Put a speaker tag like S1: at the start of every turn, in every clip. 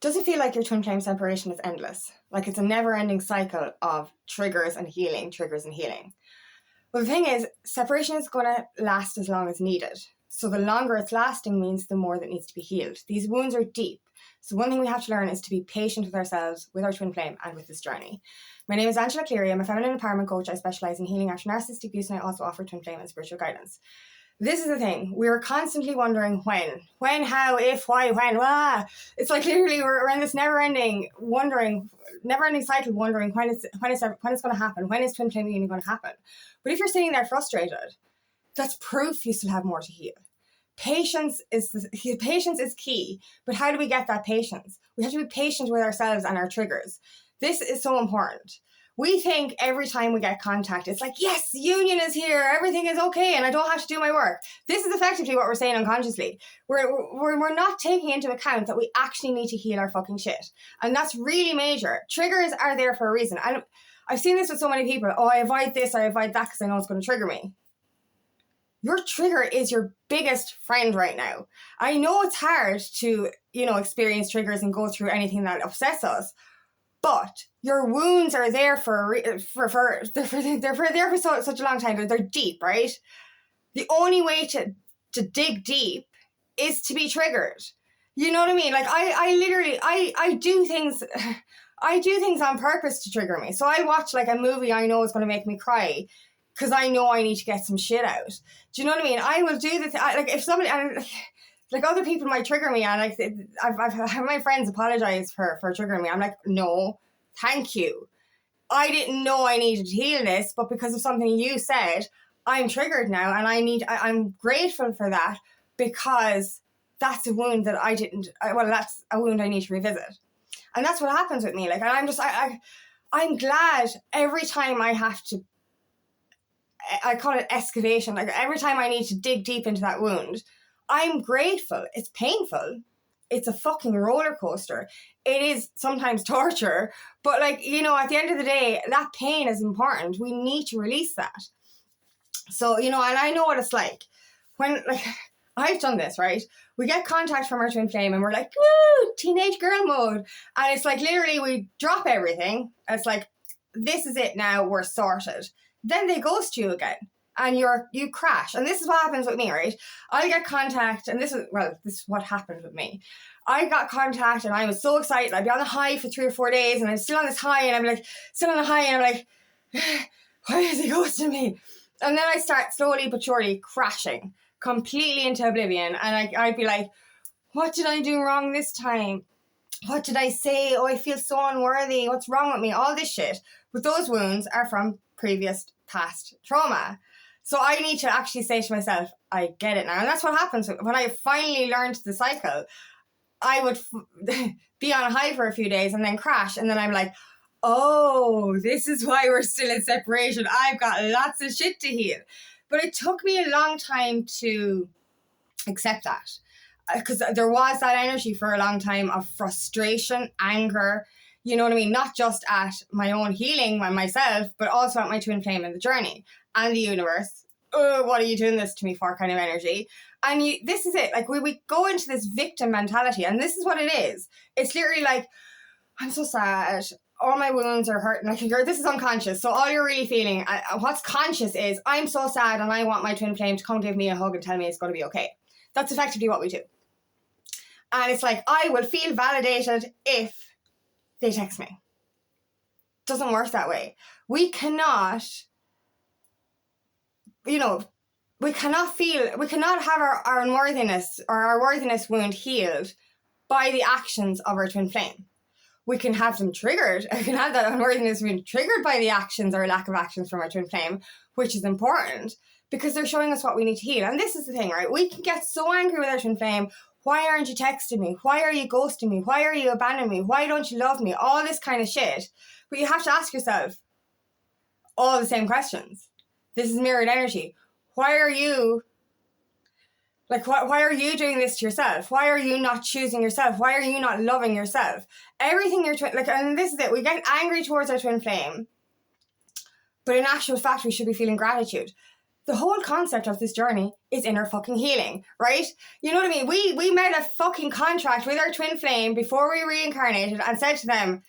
S1: Does it feel like your twin flame separation is endless? Like it's a never-ending cycle of triggers and healing, triggers and healing? Well, the thing is, separation is going to last as long as needed. So the longer it's lasting means the more that needs to be healed. These wounds are deep. So one thing we have to learn is to be patient with ourselves, with our twin flame, and with this journey. My name is Angela Cleary. I'm a feminine empowerment coach. I specialize in healing after narcissistic abuse, and I also offer twin flame and spiritual guidance. This is the thing. We're constantly wondering when, how, if, why, when. It's like literally we're in this never-ending cycle, wondering when it's going to happen. When is twin flame union going to happen? But if you're sitting there frustrated, that's proof you still have more to heal. Patience is key. But how do we get that patience? We have to be patient with ourselves and our triggers. This is so important. We think every time we get contact, it's like, yes, union is here, everything is okay, and I don't have to do my work. This is effectively what we're saying unconsciously. We're not taking into account that we actually need to heal our fucking shit. And that's really major. Triggers are there for a reason. And I've seen this with so many people. Oh, I avoid this, I avoid that because I know it's going to trigger me. Your trigger is your biggest friend right now. I know it's hard to, experience triggers and go through anything that upsets us. But your wounds are there for such a long time. They're deep, right? The only way to dig deep is to be triggered. You know what I mean? Like I do things on purpose to trigger me. So I watch like a movie I know is going to make me cry because I know I need to get some shit out. Do you know what I mean? I will do the like if somebody like other people might trigger me, and like I've had my friends apologize for triggering me. I'm like, no, thank you. I didn't know I needed to heal this, but because of something you said, I'm triggered now, and I'm grateful for that because that's a wound that that's a wound I need to revisit, and that's what happens with me. Like, and I'm glad every time I have to. I call it excavation. Like every time I need to dig deep into that wound. I'm grateful. It's painful. It's a fucking roller coaster. It is sometimes torture. But at the end of the day, that pain is important. We need to release that. So, and I know what it's like. When, I've done this, right? We get contact from our twin flame and we're like, woo, teenage girl mode. And it's like, literally, we drop everything. It's like, this is it now. We're sorted. Then they ghost you again. And you crash. And this is what happens with me, right? I get contact, and this is what happened with me. I got contact, and I was so excited. I'd be on the high for 3 or 4 days, and I'm still on this high, and I'm like, still on the high, and I'm like, why is he ghosting me? And then I start slowly but surely crashing completely into oblivion. And I'd be like, what did I do wrong this time? What did I say? Oh, I feel so unworthy. What's wrong with me? All this shit. But those wounds are from previous past trauma. So I need to actually say to myself, I get it now. And that's what happens when I finally learned the cycle. I would be on a high for a few days and then crash. And then I'm like, oh, this is why we're still in separation. I've got lots of shit to heal. But it took me a long time to accept that. Because there was that energy for a long time of frustration, anger, you know what I mean? Not just at my own healing by myself, but also at my twin flame in the journey. And the universe, oh, what are you doing this to me for kind of energy? And this is it. Like we go into this victim mentality, and this is what it is. It's literally like, I'm so sad. All my wounds are hurting. Like this is unconscious. So all you're really feeling, what's conscious is, I'm so sad and I want my twin flame to come give me a hug and tell me it's going to be okay. That's effectively what we do. And it's like, I will feel validated if they text me. Doesn't work that way. We cannot have our unworthiness or our worthiness wound healed by the actions of our twin flame. We can have them triggered. I can have that unworthiness wound triggered by the actions or lack of actions from our twin flame, which is important because they're showing us what we need to heal. And this is the thing, right? We can get so angry with our twin flame. Why aren't you texting me? Why are you ghosting me? Why are you abandoning me? Why don't you love me? All this kind of shit. But you have to ask yourself all the same questions. This is mirrored energy. Why are you doing this to yourself? Why are you not choosing yourself? Why are you not loving yourself? Everything and this is it. We get angry towards our twin flame, but in actual fact, we should be feeling gratitude. the whole concept of this journey is inner fucking healing, right? You know what I mean? We made a fucking contract with our twin flame before we reincarnated and said to them,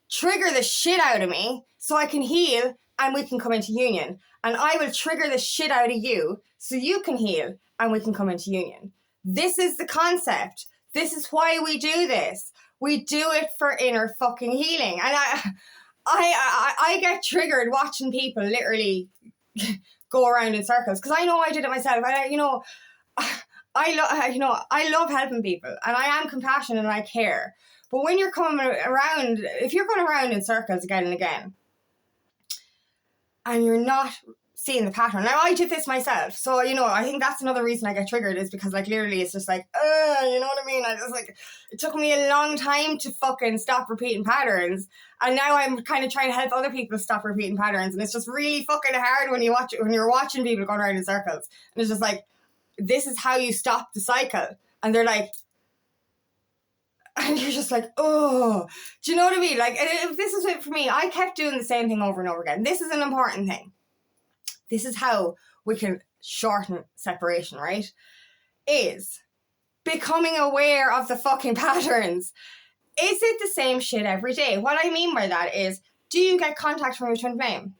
S1: trigger the shit out of me so I can heal and we can come into union. And I will trigger the shit out of you so you can heal and we can come into union. This is the concept. This is why we do this. We do it for inner fucking healing. And I get triggered watching people literally go around in circles, because I know I did it myself. I love helping people and I am compassionate and I care. But when you're coming around, if you're going around in circles again and again, and you're not seeing the pattern. Now, I did this myself. So, I think that's another reason I get triggered, is because, literally it's just you know what I mean? It took me a long time to fucking stop repeating patterns. And now I'm kind of trying to help other people stop repeating patterns. And it's just really fucking hard when you're watching people going around in circles. And it's just this is how you stop the cycle. And they're like, and you're just oh, do you know what I mean? If this is it for me, I kept doing the same thing over and over again. This is an important thing. This is how we can shorten separation, right? Is becoming aware of the fucking patterns. Is it the same shit every day? What I mean by that is, do you get contact from your twin flame?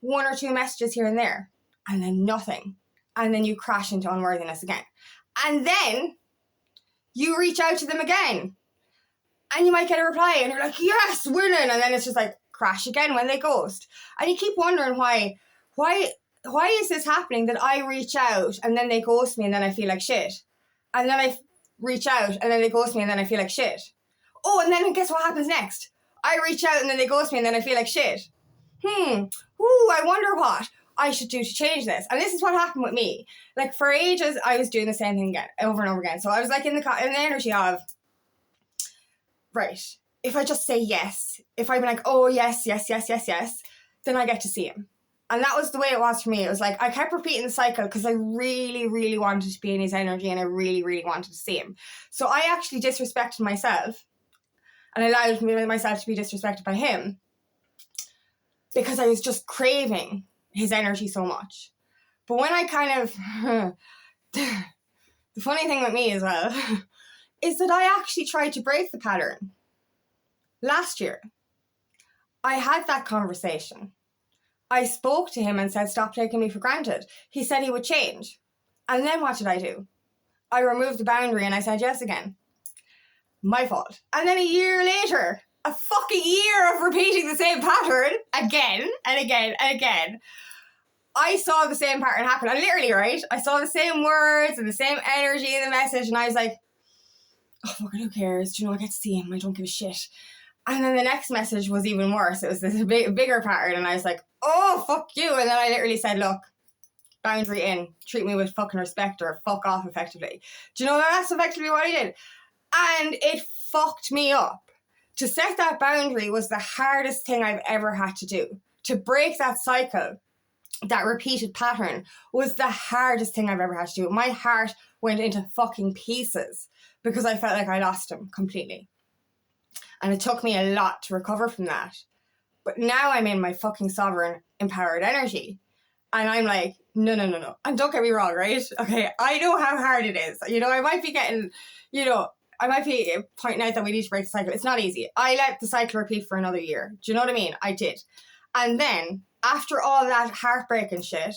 S1: 1 or 2 messages here and there, and then nothing. And then you crash into unworthiness again. And then you reach out to them again. And you might get a reply and you're like, yes, winning. And then it's just crash again when they ghost. And you keep wondering why is this happening, that I reach out and then they ghost me and then I feel like shit. And then I reach out and then they ghost me and then I feel like shit. Oh, and then guess what happens next? I reach out and then they ghost me and then I feel like shit. I wonder what I should do to change this. And this is what happened with me. For ages, I was doing the same thing again, over and over again. So I was in the energy of, right, if I just say yes, if I'm oh, yes, then I get to see him. And that was the way it was for me. It was I kept repeating the cycle because I really, really wanted to be in his energy and I really, really wanted to see him. So I actually disrespected myself and allowed myself to be disrespected by him because I was just craving his energy so much. But when I kind of... the funny thing with me as well is that I actually tried to break the pattern. Last year, I had that conversation. I spoke to him and said, stop taking me for granted. He said he would change. And then what did I do? I removed the boundary and I said yes again. My fault. And then a year later, a fucking year of repeating the same pattern again and again and again, I saw the same pattern happen. And literally, right, I saw the same words and the same energy in the message and I was like, oh, fucking who cares? Do you know, I get to see him. I don't give a shit. And then the next message was even worse. It was this bigger pattern and I was like, oh, fuck you. And then I literally said, look, boundary in, treat me with fucking respect or fuck off effectively. Do you know that's effectively what I did? And it fucked me up. To set that boundary was the hardest thing I've ever had to do. To break that cycle, that repeated pattern, was the hardest thing I've ever had to do. My heart went into fucking pieces because I felt like I lost him completely. And it took me a lot to recover from that. But now I'm in my fucking sovereign, empowered energy. And I'm like, no. And don't get me wrong, right? Okay, I know how hard it is. I might be getting, I might be pointing out that we need to break the cycle. It's not easy. I let the cycle repeat for another year. Do you know what I mean? I did. And then, after all that heartbreaking shit,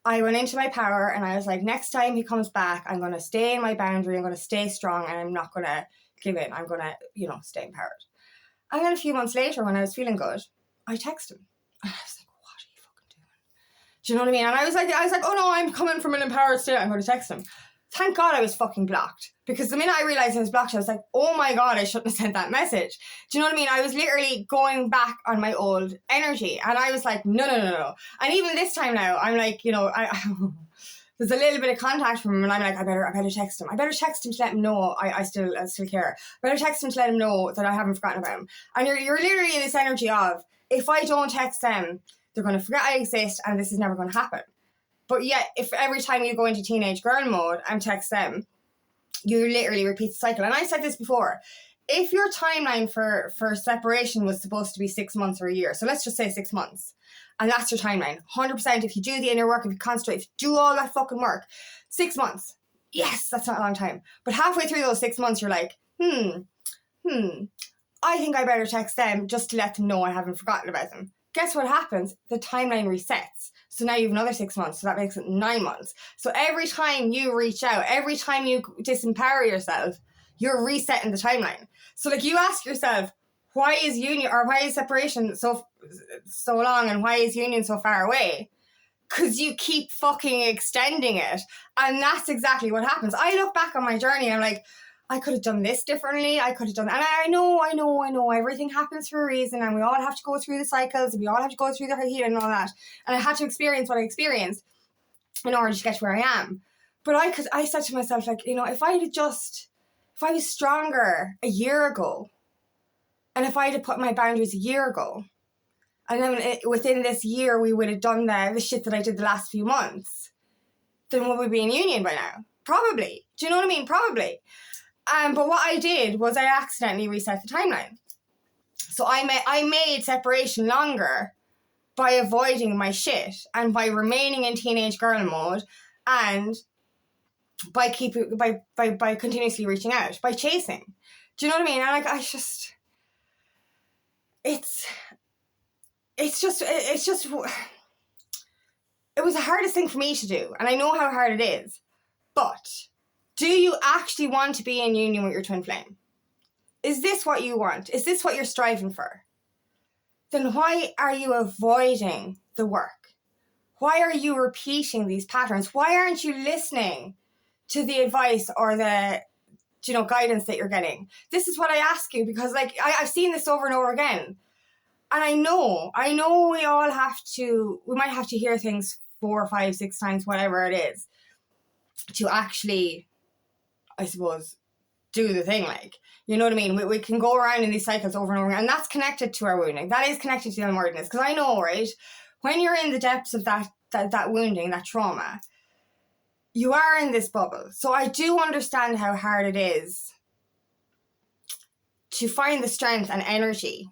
S1: I went into my power and I was like, next time he comes back, I'm going to stay in my boundary. I'm going to stay strong and I'm not going to give in. I'm going to, stay empowered. And then a few months later, when I was feeling good, I texted him. And I was like, what are you fucking doing? Do you know what I mean? And I was like, oh no, I'm coming from an empowered state. I'm going to text him. Thank God I was fucking blocked. Because the minute I realized I was blocked, I was like, oh my God, I shouldn't have sent that message. Do you know what I mean? I was literally going back on my old energy. And I was like, no. And even this time now, I'm like, there's a little bit of contact from him and I'm like, I better text him. I better text him to let him know I still care. I better text him to let him know that I haven't forgotten about him. And you're literally in this energy of, if I don't text them, they're going to forget I exist and this is never going to happen. But yet, if every time you go into teenage girl mode and text them, you literally repeat the cycle. And I said this before, if your timeline for separation was supposed to be 6 months or a year, so let's just say 6 months, And that's your timeline. 100%. If you do the inner work, if you concentrate, if you do all that fucking work, 6 months. Yes, that's not a long time. But halfway through those 6 months, you're like, I think I better text them just to let them know I haven't forgotten about them. Guess what happens? The timeline resets. So now you have another 6 months. So that makes it 9 months. So every time you reach out, every time you disempower yourself, you're resetting the timeline. So like you ask yourself, why is union or why is separation so long and why is union so far away? Because you keep fucking extending it. And that's exactly what happens. I look back on my journey and I'm like, I could have done this differently. I could have done that. And I know. Everything happens for a reason. And we all have to go through the cycles. And we all have to go through the healing and all that. And I had to experience what I experienced in order to get to where I am. But I said to myself, like, you know, if I was stronger a year ago, and if I had put my boundaries a year ago, and then within this year we would have done the shit that I did the last few months, then would we be in union by now? Probably. Do you know what I mean? Probably. But what I did was I accidentally reset the timeline. So I made separation longer by avoiding my shit and by remaining in teenage girl mode and by continuously reaching out, by chasing. Do you know what I mean? And like it was the hardest thing for me to do, and I know how hard it is. But do you actually want to be in union with your twin flame? Is this what you want? Is this what you're striving for? Then why are you avoiding the work? Why are you repeating these patterns? Why aren't you listening to the advice or the guidance that you're getting? This is what I ask you, because like I've seen this over and over again. And I know we might have to hear things 4, 5, 6 times, whatever it is, to actually, I suppose, do the thing. Like, you know what I mean? We can go around in these cycles over and over again, and that's connected to our wounding. That is connected to the unworthiness. Because I know, right, when you're in the depths of that wounding, that trauma, you are in this bubble. So I do understand how hard it is to find the strength and energy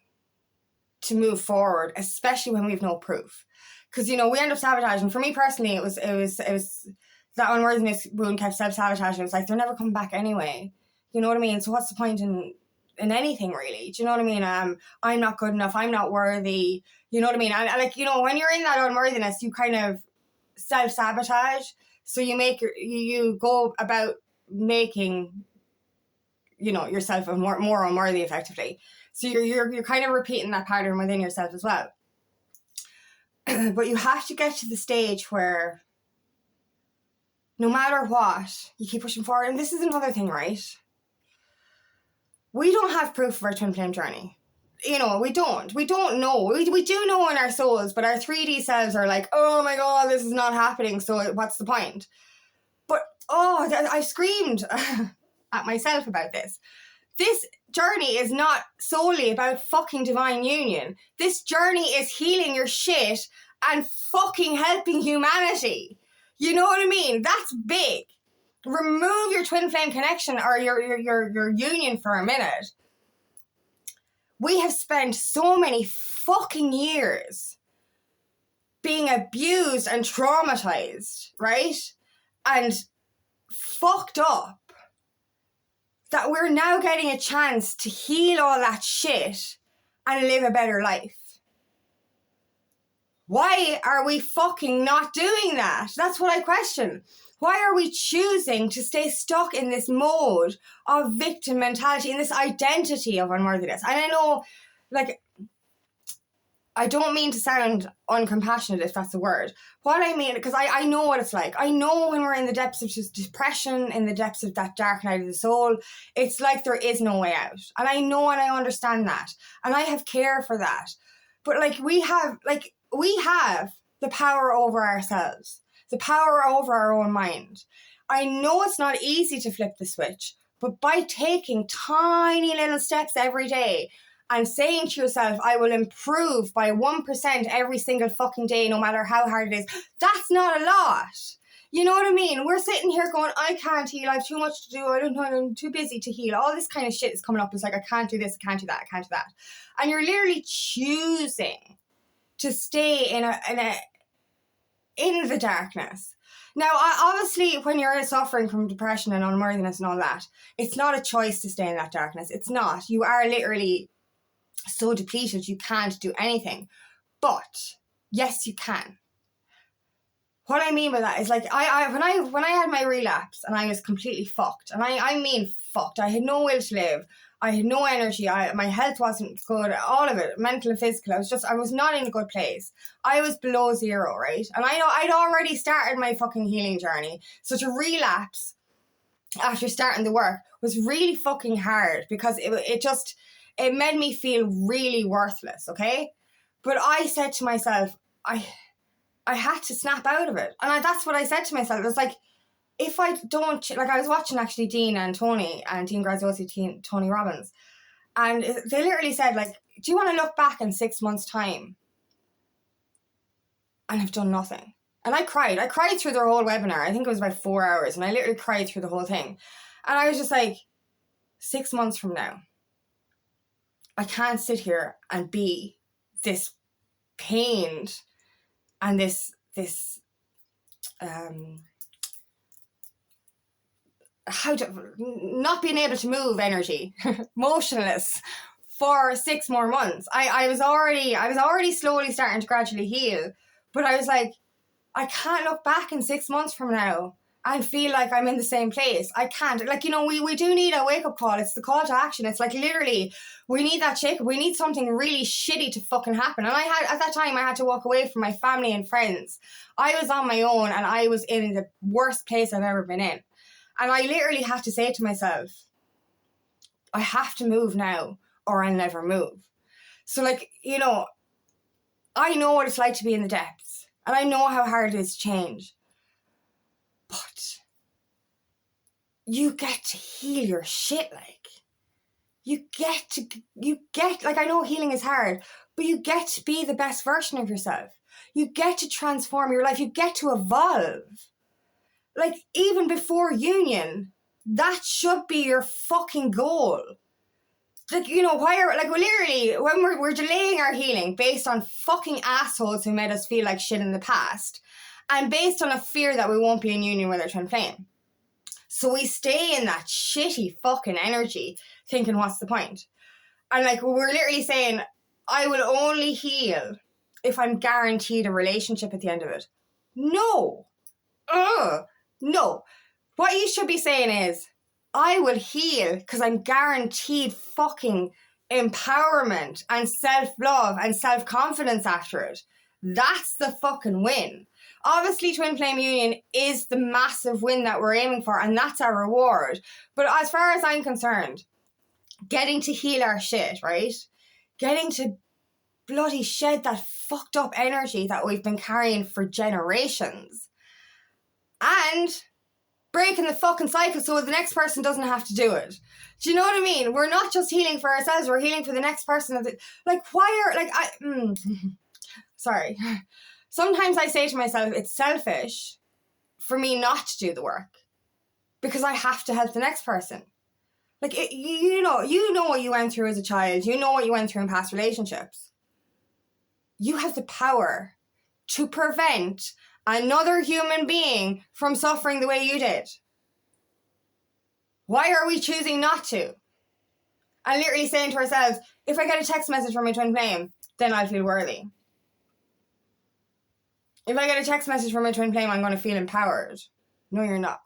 S1: to move forward, especially when we have no proof. Because, you know, we end up sabotaging. For me personally, it was that unworthiness wound kept self-sabotaging. It was like, they're never coming back anyway. You know what I mean? So what's the point in anything, really? Do you know what I mean? I'm not good enough. I'm not worthy. You know what I mean? And like, you know, when you're in that unworthiness, you kind of self-sabotage. So you go about making, you know, yourself more unworthy, effectively. So you're kind of repeating that pattern within yourself as well. But you have to get to the stage where no matter what, you keep pushing forward. And this is another thing, right? We don't have proof of our twin flame journey. You know, we don't know. We do know in our souls, but our 3D selves are like, oh my God, this is not happening. So what's the point? But, I screamed at myself about this. This journey is not solely about fucking divine union. This journey is healing your shit and fucking helping humanity. You know what I mean? That's big. Remove your twin flame connection or your union for a minute. We have spent so many fucking years being abused and traumatized, right? And fucked up, that we're now getting a chance to heal all that shit and live a better life. Why are we fucking not doing that? That's what I question. Why are we choosing to stay stuck in this mode of victim mentality, in this identity of unworthiness? And I know, like, I don't mean to sound uncompassionate, if that's a word. What I mean, because I know what it's like. I know when we're in the depths of just depression, in the depths of that dark night of the soul, it's like there is no way out. And I know and I understand that. And I have care for that. But we have the power over ourselves, the power over our own mind. I know it's not easy to flip the switch, but by taking tiny little steps every day, and saying to yourself, I will improve by 1% every single fucking day, no matter how hard it is, that's not a lot. You know what I mean? We're sitting here going, I can't heal, I have too much to do, I don't know, I'm too busy to heal. All this kind of shit is coming up. It's like, I can't do this, I can't do that, I can't do that. And you're literally choosing to stay in the darkness. Now, obviously, when you're suffering from depression and unworthiness and all that, it's not a choice to stay in that darkness. It's not. You are literally so depleted you can't do anything. But yes, you can. What I mean by that is, like, when I had my relapse and I was completely fucked, and I mean fucked. I had no will to live. I had no energy. My health wasn't good. All of it, mental and physical. I was not in a good place. I was below zero, right? And I know I'd already started my fucking healing journey. So to relapse after starting the work was really fucking hard, because it made me feel really worthless, okay? But I said to myself, I had to snap out of it. And that's what I said to myself. It was like, if I don't, like, I was watching actually Dean and Tony Graziosi, Tony Robbins, and they literally said, like, do you want to look back in 6 months' time and have done nothing? And I cried through their whole webinar. I think it was about 4 hours, and I literally cried through the whole thing. And I was just like, 6 months from now, I can't sit here and be this pained and this not being able to move energy, motionless for 6 more months. I was already slowly starting to gradually heal, but I was like, I can't look back in 6 months from now and feel like I'm in the same place. I can't. Like, you know, we do need a wake-up call. It's the call to action. It's like, literally, we need that shake-up. We need something really shitty to fucking happen. And at that time, I had to walk away from my family and friends. I was on my own, and I was in the worst place I've ever been in. And I literally had to say to myself, I have to move now, or I'll never move. So, like, you know, I know what it's like to be in the depths, and I know how hard it is to change. But you get to heal your shit, like. You get, like, I know healing is hard, but you get to be the best version of yourself. You get to transform your life. You get to evolve. Like, even before union, that should be your fucking goal. Like, you know, literally, when we're delaying our healing based on fucking assholes who made us feel like shit in the past, and based on a fear that we won't be in union with our twin flame. So we stay in that shitty fucking energy, thinking, what's the point? And, like, we're literally saying, I will only heal if I'm guaranteed a relationship at the end of it. No. No. What you should be saying is, I will heal because I'm guaranteed fucking empowerment and self-love and self-confidence after it. That's the fucking win. Obviously, twin flame union is the massive win that we're aiming for, and that's our reward. But as far as I'm concerned, getting to heal our shit, right? Getting to bloody shed that fucked up energy that we've been carrying for generations. And breaking the fucking cycle so the next person doesn't have to do it. Do you know what I mean? We're not just healing for ourselves, we're healing for the next person. Sorry. Sometimes I say to myself, it's selfish for me not to do the work because I have to help the next person. Like, you know what you went through as a child. You know what you went through in past relationships. You have the power to prevent another human being from suffering the way you did. Why are we choosing not to? And literally saying to ourselves, if I get a text message from my twin flame, then I'll feel worthy. If I get a text message from my twin flame, I'm going to feel empowered. No, you're not.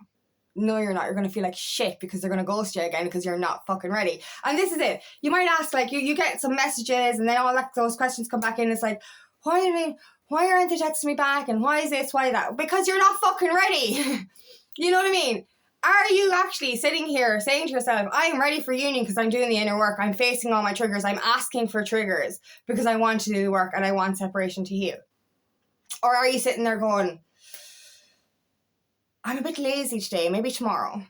S1: No, you're not. You're going to feel like shit because they're going to ghost you again because you're not fucking ready. And this is it. You might ask, like, you get some messages and then all that, those questions come back in. It's like, why aren't they texting me back? And why is this? Why that? Because you're not fucking ready. You know what I mean? Are you actually sitting here saying to yourself, I am ready for union because I'm doing the inner work. I'm facing all my triggers. I'm asking for triggers because I want to do the work and I want separation to heal. Or are you sitting there going, I'm a bit lazy today, maybe tomorrow.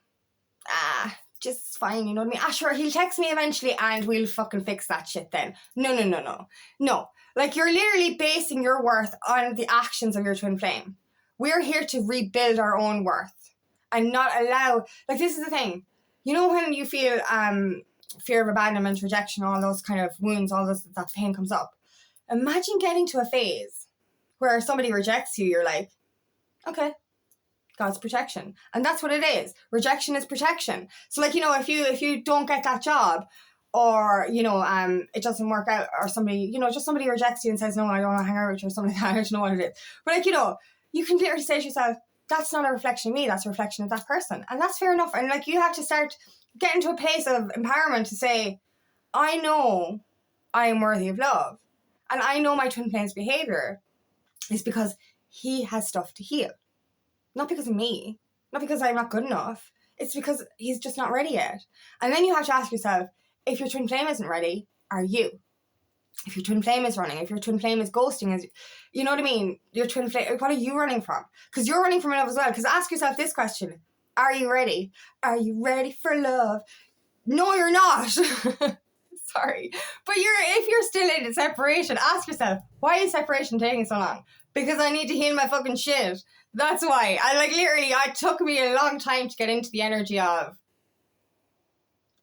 S1: Just fine, you know what I mean? Sure, he'll text me eventually and we'll fucking fix that shit then. No. Like, you're literally basing your worth on the actions of your twin flame. We're here to rebuild our own worth and not allow, like, this is the thing. You know when you feel fear of abandonment, rejection, all those kind of wounds, all those, that pain comes up. Imagine getting to a phase where somebody rejects you. You're like, okay, God's protection. And that's what it is. Rejection is protection. So like, if you don't get that job, or, it doesn't work out, or somebody, just somebody rejects you and says, no, I don't want to hang out with you, or something like that. I don't know what it is. But like, you can literally say to yourself, that's not a reflection of me, that's a reflection of that person. And that's fair enough. And like, you have to start getting to a place of empowerment to say, I know I am worthy of love. And I know my twin flame's behavior is because he has stuff to heal. Not because of me, not because I'm not good enough. It's because he's just not ready yet. And then you have to ask yourself, if your twin flame isn't ready, are you? If your twin flame is running, if your twin flame is ghosting, you know what I mean? Your twin flame, what are you running from? Because you're running from love as well. Because ask yourself this question, are you ready? Are you ready for love? No, you're not. Sorry. But if you're still in separation, ask yourself, why is separation taking so long? Because I need to heal my fucking shit. That's why. It took me a long time to get into the energy of,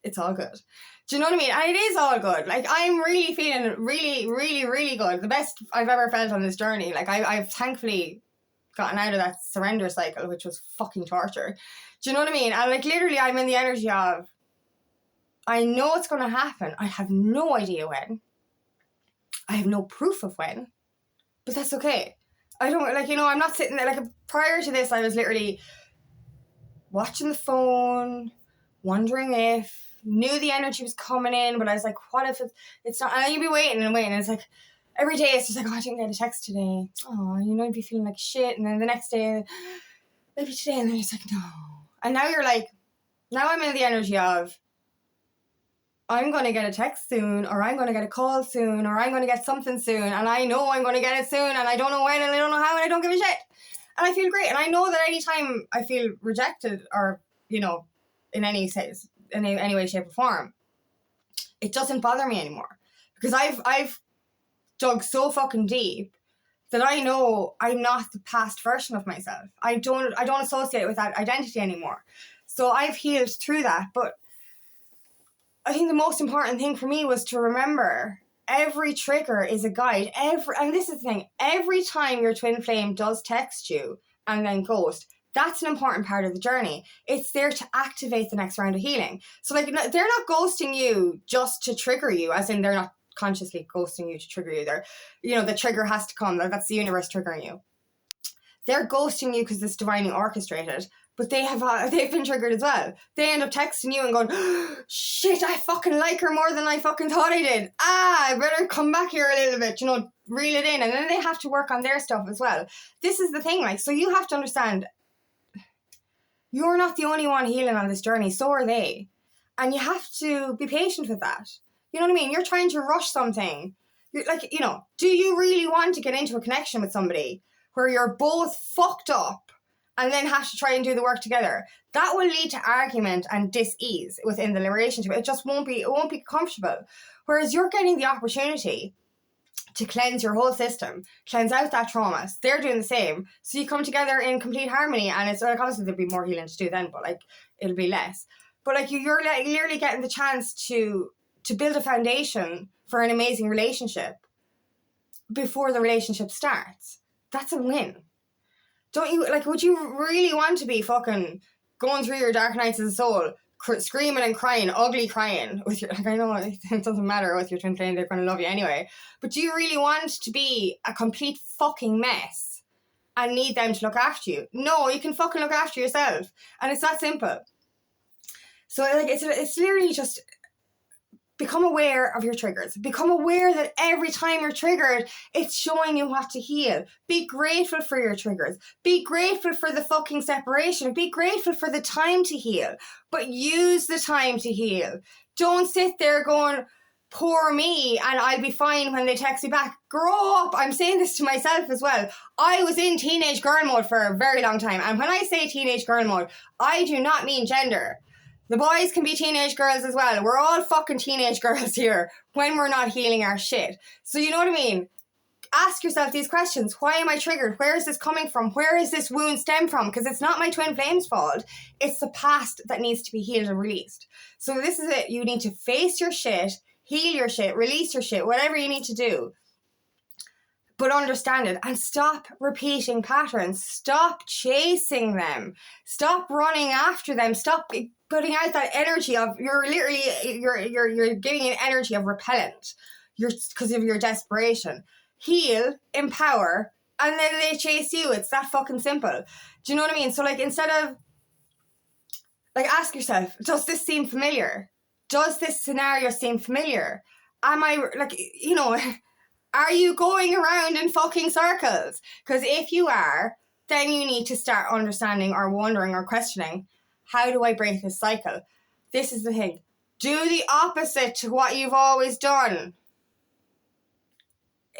S1: it's all good. Do you know what I mean? And it is all good. Like, I'm really feeling really, really, really good. The best I've ever felt on this journey. Like, I've thankfully gotten out of that surrender cycle, which was fucking torture. Do you know what I mean? And like, literally, I'm in the energy of, I know it's going to happen. I have no idea when. I have no proof of when. But that's okay. I don't, I'm not sitting there, like, prior to this, I was literally watching the phone, wondering if, knew the energy was coming in, but I was like, what if it's not, and you'd be waiting and waiting, and it's like, every day it's just like, oh, I didn't get a text today, oh, you'd be feeling like shit, and then the next day, maybe today, and then it's like, no, and now you're like, now I'm in the energy of, I'm going to get a text soon, or I'm going to get a call soon, or I'm going to get something soon, and I know I'm going to get it soon, and I don't know when, and I don't know how, and I don't give a shit. And I feel great. And I know that anytime I feel rejected, or, in any sense, in any way, shape, or form, it doesn't bother me anymore. Because I've dug so fucking deep that I know I'm not the past version of myself. I don't associate with that identity anymore. So I've healed through that, but I think the most important thing for me was to remember every trigger is a guide. And this is the thing, every time your twin flame does text you and then ghost, that's an important part of the journey. It's there to activate the next round of healing. So like, they're not ghosting you just to trigger you, as in they're not consciously ghosting you to trigger you. The trigger has to come. That's the universe triggering you. They're ghosting you because it's divinely orchestrated. But they've been triggered as well. They end up texting you and going, oh, shit, I fucking like her more than I fucking thought I did. I better come back here a little bit, reel it in. And then they have to work on their stuff as well. This is the thing, so you have to understand, you're not the only one healing on this journey, so are they. And you have to be patient with that. You know what I mean? You're trying to rush something. Do you really want to get into a connection with somebody where you're both fucked up and then have to try and do the work together? That will lead to argument and dis-ease within the relationship. It won't be comfortable. Whereas you're getting the opportunity to cleanse your whole system, cleanse out that trauma. They're doing the same. So you come together in complete harmony, and it's like, obviously there'll be more healing to do then, but it'll be less. But you're literally getting the chance to build a foundation for an amazing relationship before the relationship starts. That's a win. Don't you, would you really want to be fucking going through your dark nights of the soul, screaming and crying, ugly crying with your, I know it doesn't matter with your twin flame, they're going to love you anyway, but do you really want to be a complete fucking mess and need them to look after you? No, you can fucking look after yourself, and it's that simple. So it's literally just become aware of your triggers. Become aware that every time you're triggered, it's showing you what to heal. Be grateful for your triggers. Be grateful for the fucking separation. Be grateful for the time to heal. But use the time to heal. Don't sit there going, poor me, and I'll be fine when they text me back. Grow up. I'm saying this to myself as well. I was in teenage girl mode for a very long time. And when I say teenage girl mode, I do not mean gender. The boys can be teenage girls as well. We're all fucking teenage girls here when we're not healing our shit. So you know what I mean? Ask yourself these questions. Why am I triggered? Where is this coming from? Where is this wound stem from? Because it's not my twin flame's fault. It's the past that needs to be healed and released. So this is it. You need to face your shit, heal your shit, release your shit, whatever you need to do. But understand it and stop repeating patterns. Stop chasing them. Stop running after them. Stop putting out that energy of, you're giving an energy of repellent. Because of your desperation. Heal, empower, and then they chase you. It's that fucking simple. Do you know what I mean? So like, instead of, like, ask yourself, does this seem familiar? Does this scenario seem familiar? Am I, like, you know, are you going around in fucking circles? Because if you are, then you need to start understanding or wondering or questioning, how do I break this cycle? This is the thing. Do the opposite to what you've always done.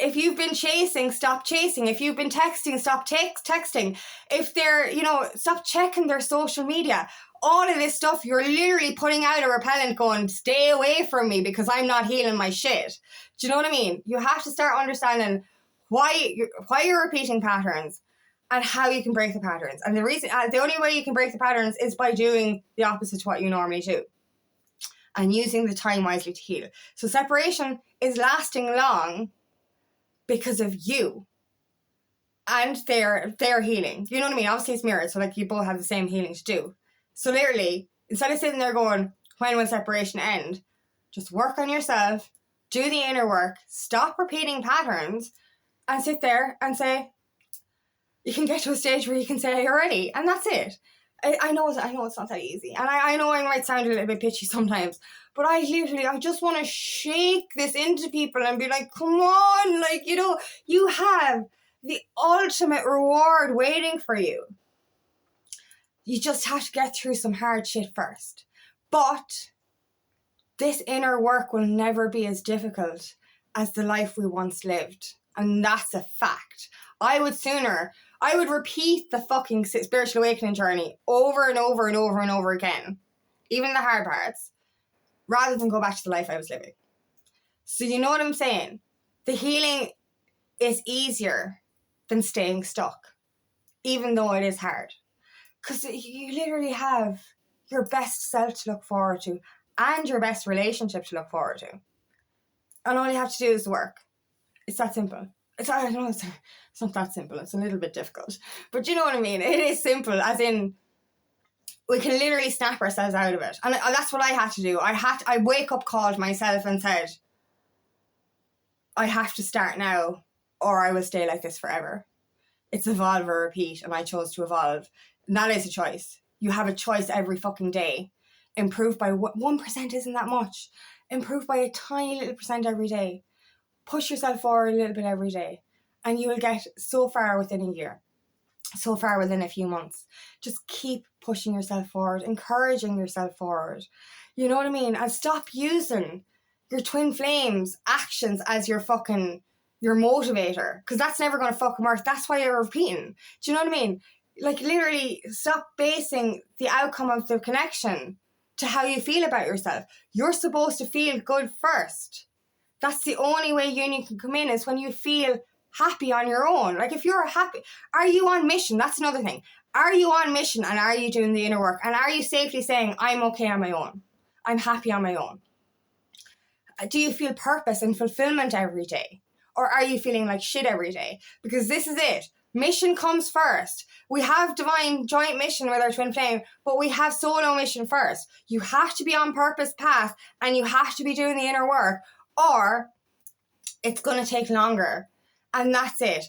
S1: If you've been chasing, stop chasing. If you've been texting, stop texting. If they're, you know, stop checking their social media. All of this stuff, you're literally putting out a repellent going, stay away from me because I'm not healing my shit. Do you know what I mean? You have to start understanding why you're repeating patterns and how you can break the patterns. And the only way you can break the patterns is by doing the opposite to what you normally do and using the time wisely to heal. So separation is lasting long because of you and their healing. You know what I mean? Obviously it's mirrored, so like you both have the same healing to do. So literally, instead of sitting there going, when will separation end? Just work on yourself, do the inner work, stop repeating patterns, and sit there and say, you can get to a stage where you can say, you're ready, and that's it. I know it's not that easy, and I know I might sound a little bit pitchy sometimes, but I just want to shake this into people and be like, come on, like, you know, you have the ultimate reward waiting for you. You just have to get through some hard shit first. But this inner work will never be as difficult as the life we once lived. And that's a fact. I would repeat the fucking spiritual awakening journey over and over and over and over again, even the hard parts, rather than go back to the life I was living. So you know what I'm saying? The healing is easier than staying stuck, even though it is hard. Because you literally have your best self to look forward to and your best relationship to look forward to. And all you have to do is work. It's that simple. It's not that simple. It's a little bit difficult. But you know what I mean? It is simple, as in we can literally snap ourselves out of it. And that's what I had to do. I wake up called myself and said, I have to start now or I will stay like this forever. It's evolve or repeat, and I chose to evolve. And that is a choice. You have a choice every fucking day. Improve by 1% isn't that much. Improve by a tiny little percent every day. Push yourself forward a little bit every day. And you will get so far within a year. So far within a few months. Just keep pushing yourself forward. Encouraging yourself forward. You know what I mean? And stop using your twin flames actions as your motivator. Because that's never going to fucking work. That's why you're repeating. Do you know what I mean? Like, literally, stop basing the outcome of the connection to how you feel about yourself. You're supposed to feel good first. That's the only way union can come in, is when you feel happy on your own. Like, if you're happy, are you on mission? That's another thing. Are you on mission, and are you doing the inner work? And are you safely saying, I'm okay on my own? I'm happy on my own? Do you feel purpose and fulfillment every day? Or are you feeling like shit every day? Because this is it. Mission comes first. We have divine joint mission with our twin flame, but we have solo mission first. You have to be on purpose path, and you have to be doing the inner work, or it's going to take longer. And that's it.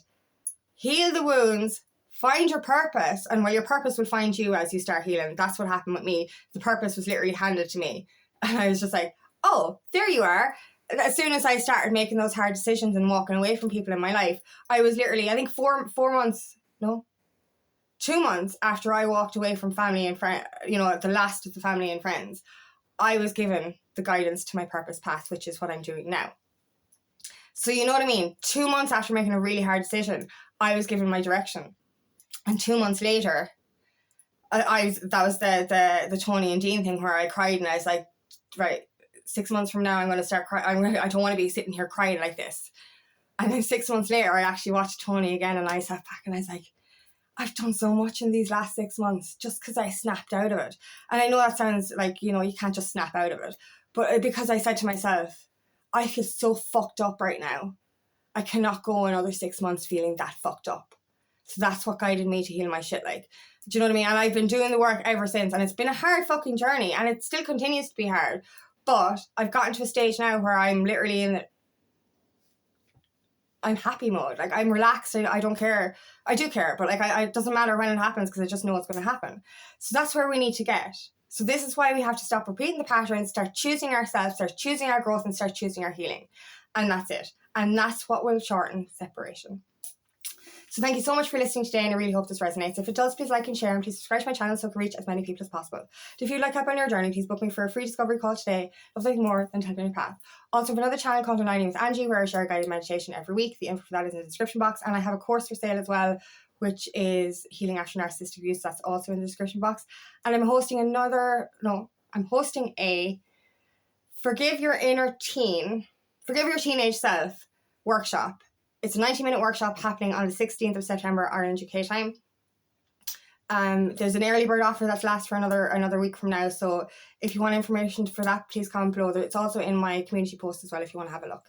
S1: Heal the wounds, find your purpose, and your purpose will find you as you start healing. That's what happened with me. The purpose was literally handed to me. And I was just like, oh, there you are. As soon as I started making those hard decisions and walking away from people in my life, I was literally, I think 2 months after I walked away from family and friends, the last of the family and friends, I was given the guidance to my purpose path, which is what I'm doing now. So you know what I mean? 2 months after making a really hard decision, I was given my direction. And 2 months later, that was the Tony and Dean thing where I cried, and I was like, right, 6 months from now, I'm going to start crying. I don't want to be sitting here crying like this. And then 6 months later, I actually watched Tony again, and I sat back and I was like, I've done so much in these last 6 months just because I snapped out of it. And I know that sounds like, you can't just snap out of it. But because I said to myself, I feel so fucked up right now. I cannot go another 6 months feeling that fucked up. So that's what guided me to heal my shit. Like, do you know what I mean? And I've been doing the work ever since, and it's been a hard fucking journey, and it still continues to be hard. But I've gotten to a stage now where I'm literally in I'm happy mode. Like, I'm relaxed. I don't care. I do care, but like, it doesn't matter when it happens because I just know it's going to happen. So that's where we need to get. So this is why we have to stop repeating the patterns, start choosing ourselves, start choosing our growth, and start choosing our healing. And that's it. And that's what will shorten separation. So thank you so much for listening today, and I really hope this resonates. If it does, please like and share, and please subscribe to my channel so I can reach as many people as possible. If you'd like help on your journey, please book me for a free discovery call today. Love nothing more than helping your path. Also, I have another channel called Aligning with Angie, where I share guided meditation every week. The info for that is in the description box, and I have a course for sale as well, which is Healing After Narcissistic Abuse. That's also in the description box. And I'm hosting a Forgive Your Teenage Self workshop. It's a 90-minute workshop happening on the 16th of September, Ireland, UK time. There's an early bird offer that lasts for another week from now. So if you want information for that, please comment below. It's also in my community post as well if you want to have a look.